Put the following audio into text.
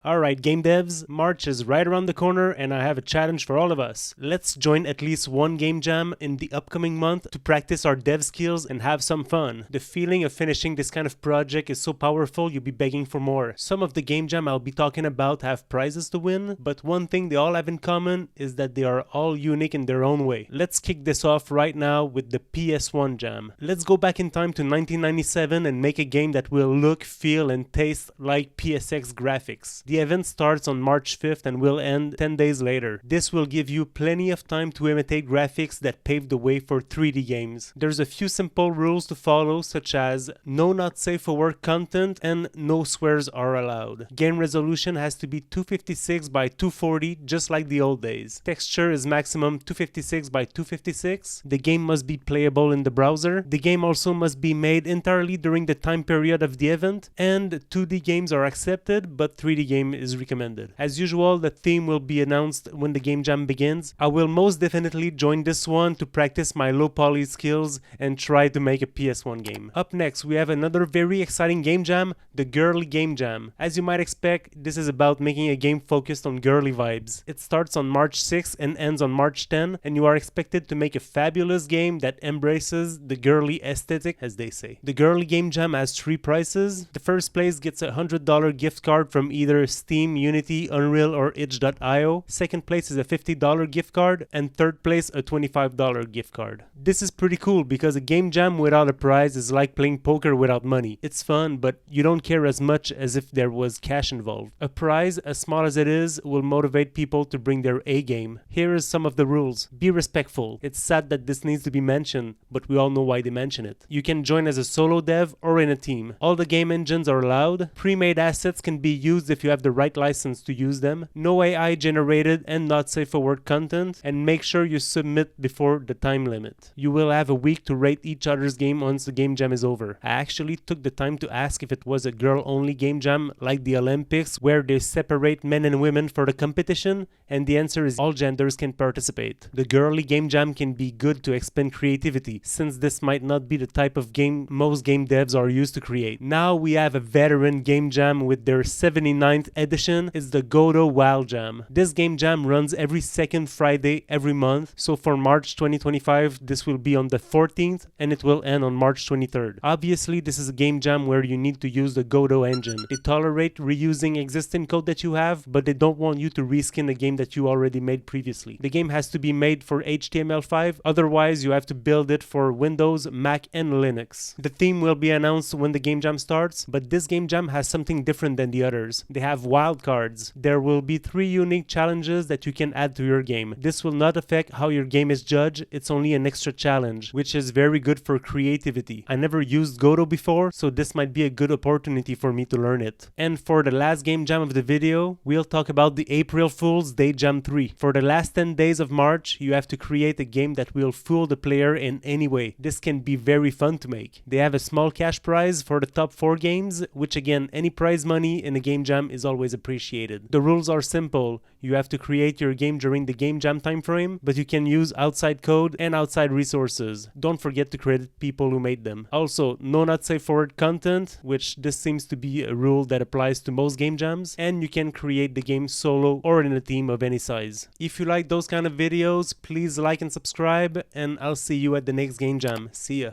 Alright, game devs, March is right around the corner and I have a challenge for all of us. Let's join at least one game jam in the upcoming month to practice our dev skills and have some fun. The feeling of finishing this kind of project is so powerful you'll be begging for more. Some of the game jam I'll be talking about have prizes to win, but one thing they all have in common is that they are all unique in their own way. Let's kick this off right now with the PS1 jam. Let's go back in time to 1997 and make a game that will look, feel and taste like PSX graphics. The event starts on March 5th and will end 10 days later. This will give you plenty of time to imitate graphics that paved the way for 3D games. There's a few simple rules to follow, such as no not safe for work content and no swears are allowed. Game resolution has to be 256 by 240 just like the old days. Texture is maximum 256 by 256. The game must be playable in the browser. The game also must be made entirely during the time period of the event, and 2D games are accepted but 3D game is recommended. As usual, the theme will be announced when the game jam begins. I will most definitely join this one to practice my low poly skills and try to make a PS1 game. Up next, we have another very exciting game jam, the Girly Game Jam. As you might expect, this is about making a game focused on girly vibes. It starts on March 6 and ends on March 10, and you are expected to make a fabulous game that embraces the girly aesthetic, as they say. The Girly Game Jam has 3 prizes. The first place gets a $100 gift card from either Steam, Unity, Unreal, or itch.io. Second place is a $50 gift card, and third place a $25 gift card. This is pretty cool because a game jam without a prize is like playing poker without money. It's fun, but you don't care as much as if there was cash involved. A prize, as small as it is, will motivate people to bring their A game. Here is some of the rules. Be respectful. It's sad that this needs to be mentioned, but we all know why they mention it. You can join as a solo dev or in a team. All the game engines are allowed. Pre-made assets can be used if you have the right license to use them. No AI generated and not safe for work content, and make sure you submit before the time limit. You will have a week to rate each other's game once the game jam is over. I actually took the time to ask if it was a girl only game jam like the Olympics where they separate men and women for the competition, and the answer is all genders can participate. The Girly Game Jam can be good to expand creativity, since this might not be the type of game most game devs are used to create. Now we have a veteran game jam with their 79th edition. Is the Godot Wild Jam. This game jam runs every second Friday every month, so for March 2025 this will be on the 14th and it will end on March 23rd. Obviously this is a game jam where you need to use the Godot engine. They tolerate reusing existing code that you have, but they don't want you to reskin a game that you already made previously. The game has to be made for HTML5, otherwise you have to build it for Windows, Mac and Linux. The theme will be announced when the game jam starts, but this game jam has something different than the others. They have wild cards. There will be 3 unique challenges that you can add to your game. This will not affect how your game is judged, it's only an extra challenge, which is very good for creativity. I never used Godot before, so this might be a good opportunity for me to learn it. And for the last game jam of the video, we'll talk about the April Fool's Day Jam 3. For the last 10 days of March, you have to create a game that will fool the player in any way. This can be very fun to make. They have a small cash prize for the top 4 games, which again, any prize money in a game jam is always appreciated. The rules are simple. You have to create your game during the game jam time frame, but you can use outside code and outside resources. Don't forget to credit people who made them. Also, no not safe for work content, which this seems to be a rule that applies to most game jams, and you can create the game solo or in a team of any size. If you like those kind of videos, please like and subscribe, and I'll see you at the next game jam. See ya.